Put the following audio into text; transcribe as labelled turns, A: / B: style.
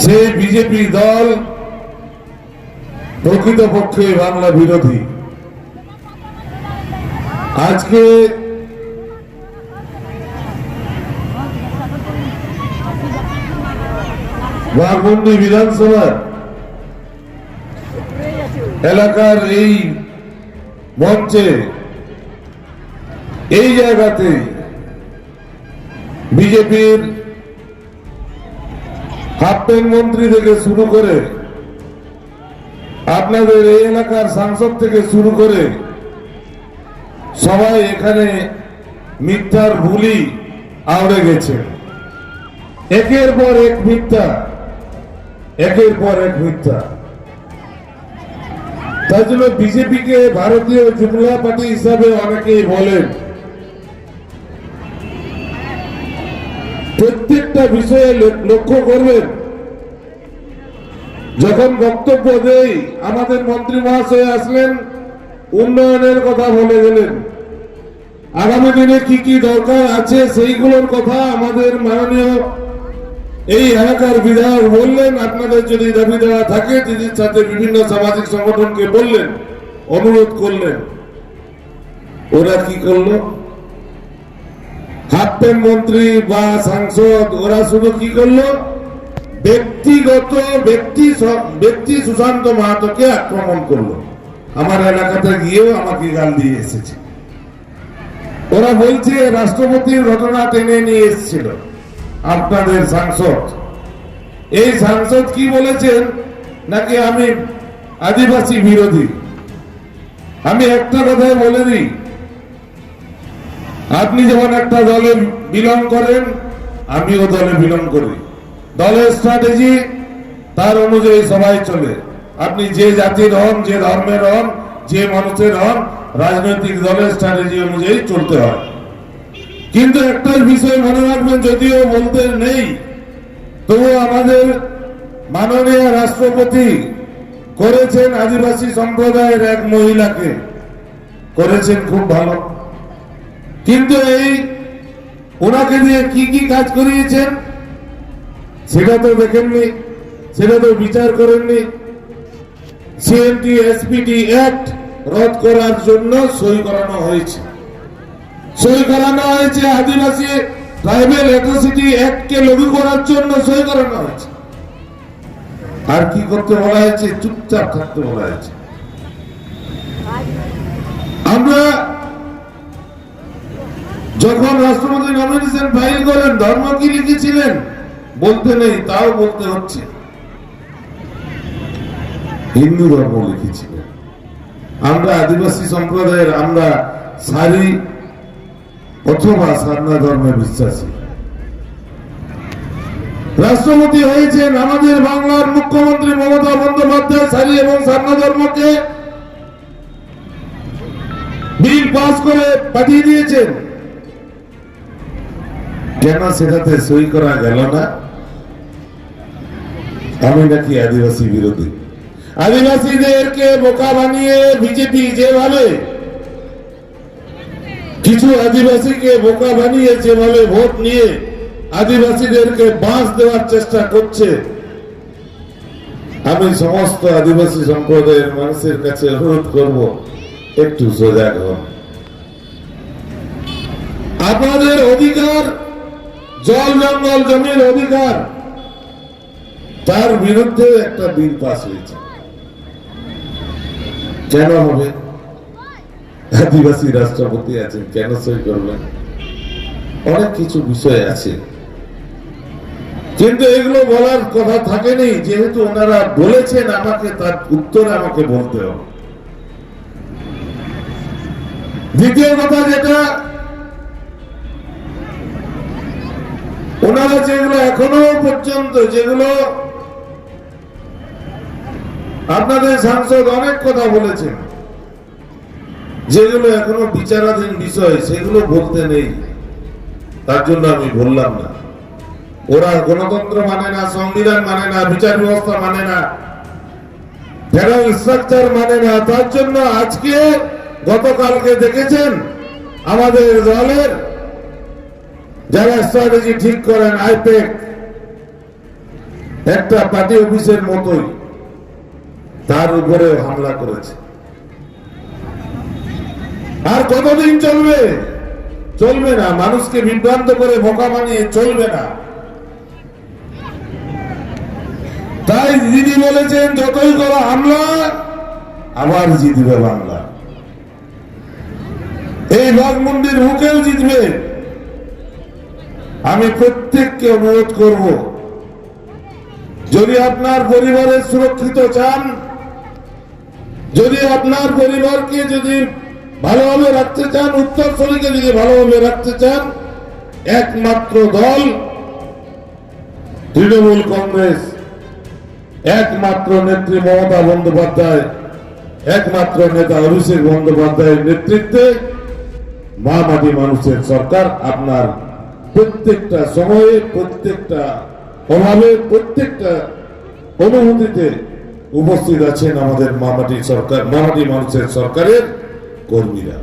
A: সেই বিজেপি দল প্রকৃতপক্ষে বাংলা বিরোধী। আজকে বাঘমুন্ডি বিধানসভার এলাকার এই মঞ্চে এই জায়গাতে বিজেপির হাফপ্যান্ট মন্ত্রী থেকে শুরু করে আপনাদের এই এলাকার সাংসদ থেকে শুরু করে সবাই এখানে মিথ্যার বুলি আওড়ে গেছে। একের পর এক মিথ্যা, একের পর এক মিথ্যা। তাই জন্য বিজেপিকে ভারতীয় জুমলা পার্টি হিসাবে অনেকেই বলেন। প্রত্যেকটা বিষয়ে লক্ষ্য করবেন, যখন বক্তব্য দেই আমাদের মন্ত্রী মহাশয় আসলেন, উন্নয়নের কথা বলে গেলেন, আগামী দিনে কি কি দরকার আছে সেইগুলোর কথা আমাদের মাননীয় এই এলাকার বিধায়ক বললেন। আপনাদের যদি দাবি দেওয়া থাকে দিদির সাথে বিভিন্ন সামাজিক সংগঠনকে বললেন, অনুরোধ করলেন। ওরা কি করলো? হাফপ্যান্ট মন্ত্রী বা সাংসদ ওরা শুধু কি করলো? ব্যক্তিগত ব্যক্তি সুশান্ত মাহাতোকে আক্রমণ করলো। আমার এলাকাতে গিয়েও আমাকে গাল দিয়ে এসেছে। ওরা বলছে রাষ্ট্রপতির ঘটনা টেনে নিয়ে এসেছিল আপনাদের সাংসদ। এই সাংসদ কি বলেছেন? নাকি আমি আদিবাসী বিরোধী। আমি একটা কথাই বলে দিই, আপনি যেমন একটা দলে বিলং করেন, আমিও দলে বিলং করি। দলের স্ট্র্যাটেজি তার অনুযায়ী সবাই চলে। আপনি যে জাতির হন, যে ধর্মের হন, যে মানুষের হন, রাজনৈতিক দলের স্ট্র্যাটেজি অনুযায়ী চলতে হয়। কিন্তু একটা বিষয় মনে রাখবেন, যদিও বলতে নেই, তবু আমাদের মাননীয় রাষ্ট্রপতি করেছেন আদিবাসী সম্প্রদায়ের এক মহিলাকে, করেছেন খুব ভালো। কিন্তু এই ওনাকে দিয়ে কি কি কাজ করিয়েছেন সেটা তো দেখেননি, সেটা তো বিচার করেননি। সিএনটি এসপিটি অ্যাক্ট রদ করার জন্য সই করানো হয়েছে। সই করানো হয়েছে আদিবাসী ট্রাইবেল অ্যাট্রসিটি অ্যাক্টকে লাগু করার জন্য সই করানো হয়েছে। আর কি করতে বলা হয়েছে? চুপচাপ থাকতে বলা হয়েছে। আমরা যখন রাষ্ট্রপতি নমিনেশন ফাইল করেন, ধর্ম কি লিখেছিলেন বলতে নেই, তাও বলতে হচ্ছে। হিন্দু ধর্ম লিখেছিলেন। আমরা আদিবাসী সম্প্রদায়ের, আমরা সারি অথবা সারনা ধর্মে বিশ্বাসী। রাষ্ট্রপতি হয়েছেন আমাদের বাংলার মুখ্যমন্ত্রী মমতা বন্দ্যোপাধ্যায় সারি এবং সারনা ধর্মকে বিল পাস করে পাঠিয়ে দিয়েছেন। কেন সেটাতে সই করা গেল না? আমি নাকি আদিবাসী বিরোধী। আদিবাসীদেরকে বোকা বানিয়ে বিজেপি যেভাবে কিছু আদিবাসীকে বোকা বানিয়ে যেভাবে ভোট নিয়ে আদিবাসীদেরকে বাঁশ দেওয়ার চেষ্টা করছে, আমি সমস্ত আদিবাসী সম্প্রদায়ের মানুষের কাছে অনুরোধ করব, একটু সজাগ হন। আপনাদের অধিকার, জল জঙ্গল জমির অধিকার, তার বিরুদ্ধে একটা বিল পাস হয়েছে। কেন হবে? আদিবাসী রাষ্ট্রপতি আছেন, কেন সই করবেন? অনেক কিছু বিষয় আছে, কিন্তু এগুলো বলার কথা থাকেনি। যেহেতু ওনারা বলেছেন, আমাকে তার উত্তর আমাকে বলতে হবে। দ্বিতীয় কথা, যেটা ওনারা যেগুলো এখনো পর্যন্ত, যেগুলো আপনাদের সাংসদ অনেক কথা বলেছেন, যেগুলো এখনো বিচারাধীন বিষয়, সেগুলো বলতে নেই। তার জন্য আমি বললাম না। ওরা গণতন্ত্র মানে না, সংবিধান মানে না, বিচার ব্যবস্থা মানে না, ফেডারেল স্ট্রাকচার মানে না। তার জন্য আজকে গতকালকে দেখেছেন আমাদের দলের যারা স্ট্র্যাটেজি ঠিক করেন, আইপ্যাক, একটা পার্টি অফিসের মতোই তার উপরে হামলা করেছে। আর কতদিন চলবে? চলবে না। মানুষকে বিভ্রান্ত করে বোকা বানিয়ে চলবে না। তাই দিদি বলেছেন যতই করো হামলা আবার জিতবে বাংলা। এই বাঘমুন্ডির মুখেও জিতবে। আমি প্রত্যেককে অনুরোধ করব, যদি আপনার পরিবারের সুরক্ষিত চান, যদি আপনার পরিবারকে যদি ভালোভাবে রাখতে চান, উত্তরসূরিকে যদি ভালোভাবে রাখতে চান, একমাত্র দল তৃণমূল কংগ্রেস, একমাত্র নেত্রী মমতা বন্দ্যোপাধ্যায়, একমাত্র নেতা অভিষেক বন্দ্যোপাধ্যায়ের নেতৃত্বে মা মাটি মানুষের সরকার আপনার প্রত্যেকটা সময়ে, প্রত্যেকটা অভাবে, প্রত্যেকটা অনুভূতিতে উপস্থিত আছেন আমাদের মা মাটি সরকার, মা মাটি মানুষের সরকারের কর্মীরা।